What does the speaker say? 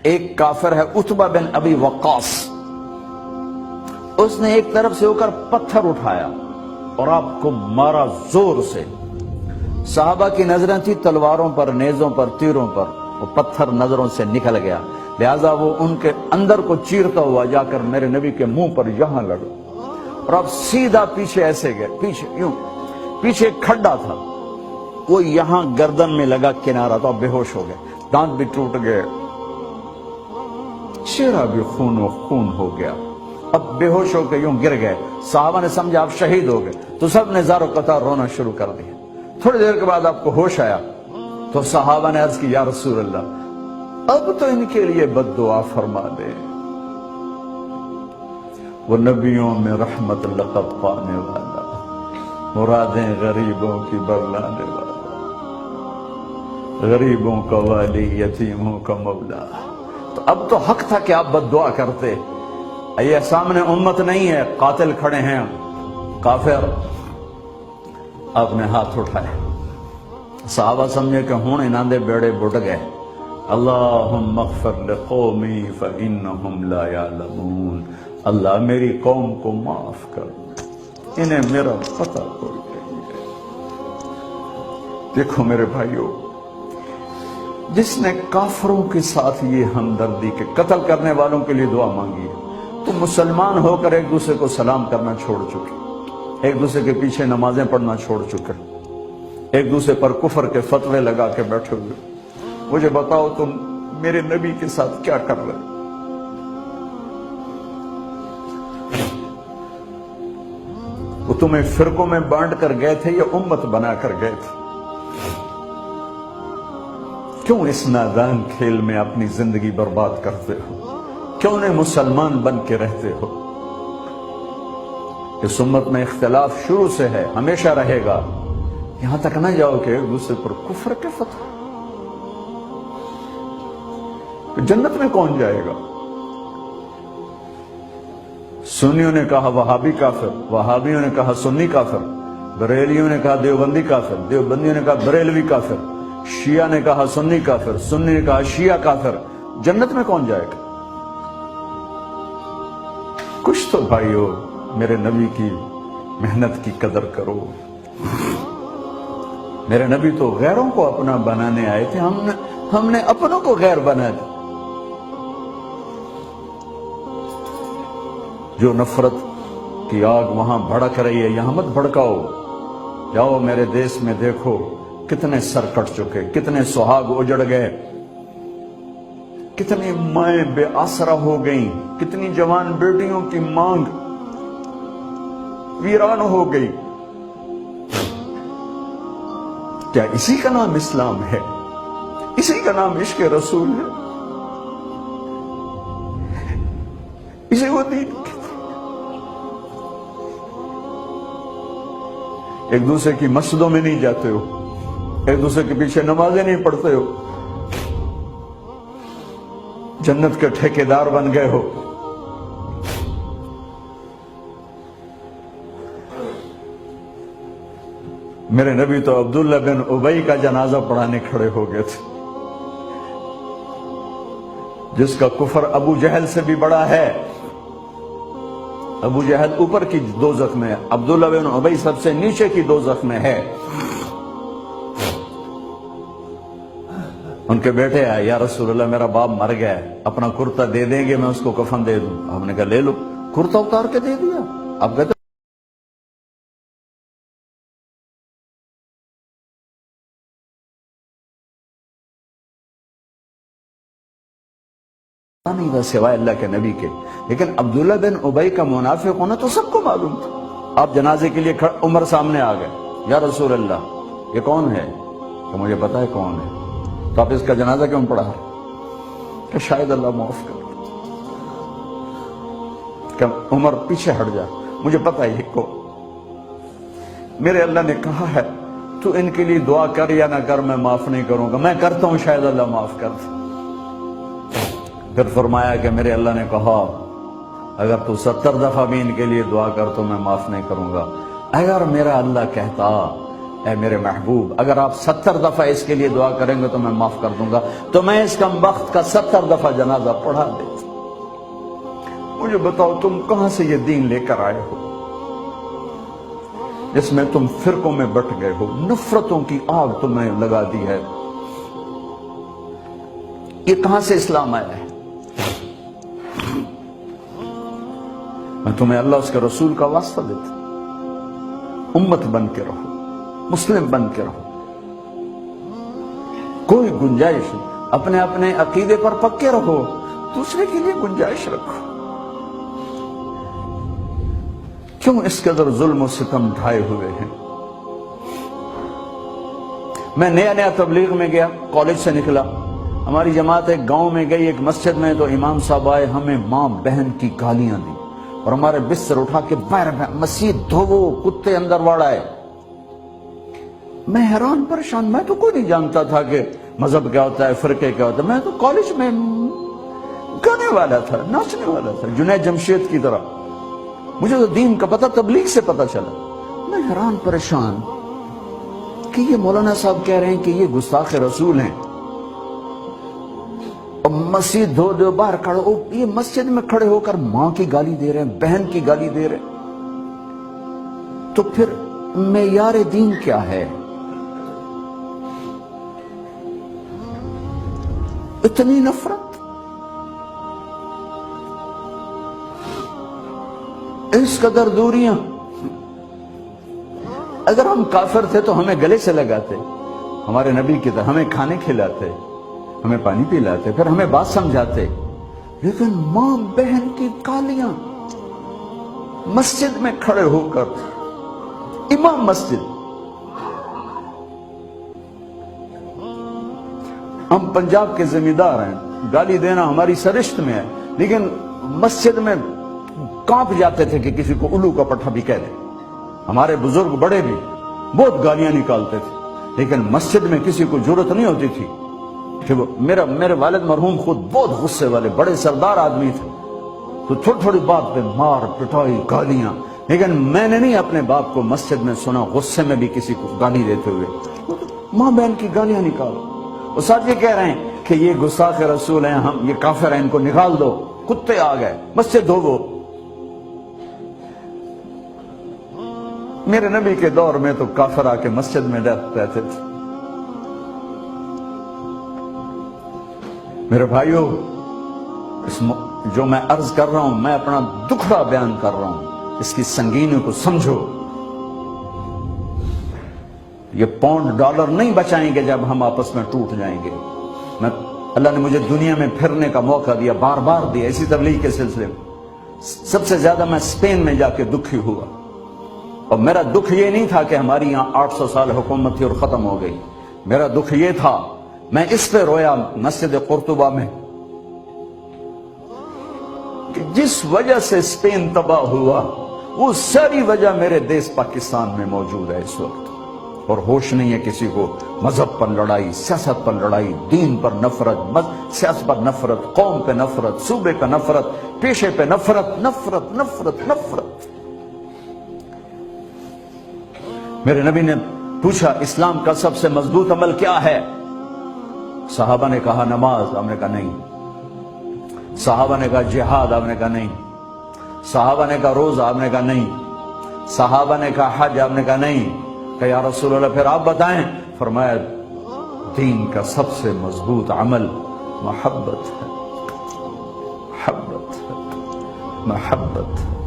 ایک کافر ہے عتبہ بن ابی وقاص، اس نے ایک طرف سے ہو کر پتھر اٹھایا اور آپ کو مارا زور سے۔ صحابہ کی نظریں تھی تلواروں پر، نیزوں پر، تیروں پر، وہ پتھر نظروں سے نکل گیا، لہذا وہ ان کے اندر کو چیرتا ہوا جا کر میرے نبی کے منہ پر یہاں لگا، اور اب سیدھا پیچھے ایسے گئے، پیچھے یوں، پیچھے ایک کھڈا تھا، وہ یہاں گردن میں لگا کنارہ، تو اب بے ہوش ہو گئے، دانت بھی ٹوٹ گئے، چہرہ بھی خون و خون ہو گیا، اب بے ہوش ہو کے یوں گر گئے۔ صحابہ نے سمجھا آپ شہید ہو گئے، تو سب نے زار و قطار رونا شروع کر دیا۔ تھوڑی دیر کے بعد آپ کو ہوش آیا تو صحابہ نے عرض کی یا رسول اللہ اب تو ان کے لیے بد دعا فرما دے، وہ نبیوں میں رحمت لقب پانے والا، مرادیں غریبوں کی برلانے والا، غریبوں کا والی، یتیموں کا مولا۔ تو اب تو حق تھا کہ آپ بد دعا کرتے۔ یہ سامنے امت نہیں ہے، قاتل کھڑے ہیں، کافر۔ آپ نے ہاتھ اٹھائے، صحابہ سمجھے کہ ہوں انہاں دے بیڑے بڑھ گئے۔ اللہم اغفر لقومی فإنہم لا یعلمون، اللہ میری قوم کو معاف کر، انہیں میرا پتہ کوئی نہیں ہے۔ دیکھو میرے بھائیو، جس نے کافروں کے ساتھ یہ ہمدردی کے قتل کرنے والوں کے لیے دعا مانگی ہے، تو مسلمان ہو کر ایک دوسرے کو سلام کرنا چھوڑ چکے، ایک دوسرے کے پیچھے نمازیں پڑھنا چھوڑ چکے، ایک دوسرے پر کفر کے فتوے لگا کے بیٹھے ہوئے۔ مجھے بتاؤ تم میرے نبی کے ساتھ کیا کر رہے؟ وہ تمہیں فرقوں میں بانٹ کر گئے تھے یا امت بنا کر گئے تھے؟ کیوں اس نادان کھیل میں اپنی زندگی برباد کرتے ہو؟ کیوں نہیں مسلمان بن کے رہتے ہو؟ اس امت میں اختلاف شروع سے ہے، ہمیشہ رہے گا، یہاں تک نہ جاؤ کہ ایک دوسرے پر کفر کے فتوے۔ جنت میں کون جائے گا؟ سنیوں نے کہا وہابی کافر، وہابیوں نے کہا سنی کافر، بریلیوں نے کہا دیوبندی کافر، دیوبندیوں نے کہا بریلوی کافر، شیعہ نے کہا سنی کافر، سنی نے کہا شیعہ کافر۔ جنت میں کون جائے گا؟ کچھ تو بھائیو میرے نبی کی محنت کی قدر کرو۔ میرے نبی تو غیروں کو اپنا بنانے آئے تھے، ہم نے اپنوں کو غیر بنا دیا۔ جو نفرت کی آگ وہاں بھڑک رہی ہے، یہاں مت بھڑکاؤ۔ جاؤ میرے دیس میں دیکھو کتنے سر کٹ چکے، کتنے سہاگ اجڑ گئے، کتنی مائیں بے آسرا ہو گئیں، کتنی جوان بیٹیوں کی مانگ ویران ہو گئی۔ کیا اسی کا نام اسلام ہے؟ اسی کا نام عشق رسول ہے؟ اسے وہ دین کہتے ہیں؟ ایک دوسرے کی مسجدوں میں نہیں جاتے ہو، ایک دوسرے کے پیچھے نمازیں نہیں پڑھتے ہو، جنت کے ٹھیکیدار بن گئے ہو۔ میرے نبی تو عبداللہ بن ابی کا جنازہ پڑھانے کھڑے ہو گئے تھے، جس کا کفر ابو جہل سے بھی بڑا ہے۔ ابو جہل اوپر کی دوزخ میں، عبداللہ بن ابی سب سے نیچے کی دوزخ میں ہے۔ ان کے بیٹے آئے، یا رسول اللہ میرا باپ مر گیا ہے، اپنا کرتا دے دیں گے، میں اس کو کفن دے دوں۔ آپ نے کہا لے لو، کرتا اتار کے دے دیا۔ آپ کہتے نہیں تھا سوائے اللہ کے نبی کے، لیکن عبداللہ بن ابی کا منافق ہونا تو سب کو معلوم تھا۔ آپ جنازے کے لیے عمر سامنے آ گئے، یا رسول اللہ یہ کون ہے؟ کہ مجھے پتا ہے کون ہے، تو آپ اس کا جنازہ کیوں پڑھا رہے؟ کہ شاید اللہ معاف کر۔ کہ عمر پیچھے ہٹ جا، مجھے پتا ہے یہ کو، میرے اللہ نے کہا ہے تو ان کے لیے دعا کر یا نہ کر، میں معاف نہیں کروں گا، میں کرتا ہوں شاید اللہ معاف کر دے۔ پھر فرمایا کہ میرے اللہ نے کہا اگر تو 70 دفعہ بھی ان کے لیے دعا کر تو میں معاف نہیں کروں گا۔ اگر میرا اللہ کہتا اے میرے محبوب اگر آپ 70 دفعہ اس کے لیے دعا کریں گے تو میں معاف کر دوں گا، تو میں اس کم بخت کا 70 دفعہ جنازہ پڑھا دیتا۔ مجھے بتاؤ تم کہاں سے یہ دین لے کر آئے ہو جس میں تم فرقوں میں بٹ گئے ہو، نفرتوں کی آگ تم نے لگا دی ہے، یہ کہاں سے اسلام آیا ہے؟ میں تمہیں اللہ اس کے رسول کا واسطہ دیتا، امت بن کے رہو، مسلم بن کے رہو، کوئی گنجائش نہیں، اپنے اپنے عقیدے پر پکے رہو، دوسرے کے لیے گنجائش رکھو۔ کیوں اس قدر ظلم و ستم ڈھائے ہوئے ہیں؟ میں نیا تبلیغ میں گیا، کالج سے نکلا، ہماری جماعت ایک گاؤں میں گئی، ایک مسجد میں، تو امام صاحب آئے، ہمیں ماں بہن کی گالیاں دی اور ہمارے بستر اٹھا کے باہر مسجد دھوو، کتے اندر واڑائے۔ میں حیران پریشان، میں تو کوئی نہیں جانتا تھا کہ مذہب کیا ہوتا ہے، فرقے کیا ہوتا ہے، میں تو کالج میں گانے والا تھا، ناچنے والا تھا، جنید جمشید کی طرح، مجھے تو دین کا پتہ تبلیغ سے پتہ چلا۔ میں حیران پریشان کہ یہ مولانا صاحب کہہ رہے ہیں کہ یہ گستاخ رسول ہیں، اور مسجد دھو دو باہر کھڑے ہو، یہ مسجد میں کھڑے ہو کر ماں کی گالی دے رہے ہیں، بہن کی گالی دے رہے ہیں، تو پھر معیار دین کیا ہے؟ اتنی نفرت، اس قدر دوریاں۔ اگر ہم کافر تھے تو ہمیں گلے سے لگاتے، ہمارے نبی کی طرح ہمیں کھانے کھلاتے، ہمیں پانی پلاتے، پھر ہمیں بات سمجھاتے، لیکن ماں بہن کی گالیاں، مسجد میں کھڑے ہو کر، امام مسجد۔ ہم پنجاب کے زمیندار ہیں، گالی دینا ہماری سرشت میں ہے، لیکن مسجد میں کانپ جاتے تھے کہ کسی کو الو کا پٹھا بھی کہہ دے۔ ہمارے بزرگ بڑے بھی بہت گالیاں نکالتے تھے، لیکن مسجد میں کسی کو جرت نہیں ہوتی تھی کہ میرے والد مرحوم خود بہت غصے والے بڑے سردار آدمی تھے، تو تھوڑی تھوڑی بات پہ مار پٹائی گالیاں، لیکن میں نے نہیں اپنے باپ کو مسجد میں سنا غصے میں بھی کسی کو گالی دیتے ہوئے۔ ماں بہن کی گالیاں نکالو، اور ساتھ یہ کہہ رہے ہیں کہ یہ گستاخ رسول ہیں، ہم یہ کافر ہیں، ان کو نکال دو، کتے آ گئے، مسجد دھوو۔ میرے نبی کے دور میں تو کافر آ کے مسجد میں رہتے تھے۔ میرے بھائیو، جو میں عرض کر رہا ہوں، میں اپنا دکھڑا بیان کر رہا ہوں، اس کی سنگینی کو سمجھو۔ یہ پاؤنڈ ڈالر نہیں بچائیں گے جب ہم آپس میں ٹوٹ جائیں گے۔ اللہ نے مجھے دنیا میں پھرنے کا موقع دیا، بار بار دیا، اسی تبلیغ کے سلسلے میں۔ سب سے زیادہ میں اسپین میں جا کے دکھی ہوا، اور میرا دکھ یہ نہیں تھا کہ ہماری یہاں 800 سال حکومت تھی اور ختم ہو گئی، میرا دکھ یہ تھا، میں اس پہ رویا مسجد قرطبہ میں، کہ جس وجہ سے اسپین تباہ ہوا، وہ ساری وجہ میرے دیس پاکستان میں موجود ہے اس وقت، اور ہوش نہیں ہے کسی کو۔ مذہب پر لڑائی، سیاست پر لڑائی، دین پر نفرت، سیاست پر نفرت، قوم پہ نفرت، صوبے پہ نفرت، پیشے پہ نفرت، نفرت نفرت نفرت۔ میرے نبی نے پوچھا اسلام کا سب سے مضبوط عمل کیا ہے؟ صحابہ نے کہا نماز، آپ نے کہا نہیں۔ صحابہ نے کہا جہاد، آپ نے کہا نہیں۔ صحابہ نے کہا روزہ، آپ نے کہا نہیں۔ صحابہ نے کہا حج، آپ نے کہا نہیں۔ کہ یا رسول اللہ پھر آپ بتائیں؟ فرمایا دین کا سب سے مضبوط عمل محبت ہے، محبت ہے، محبت ہے۔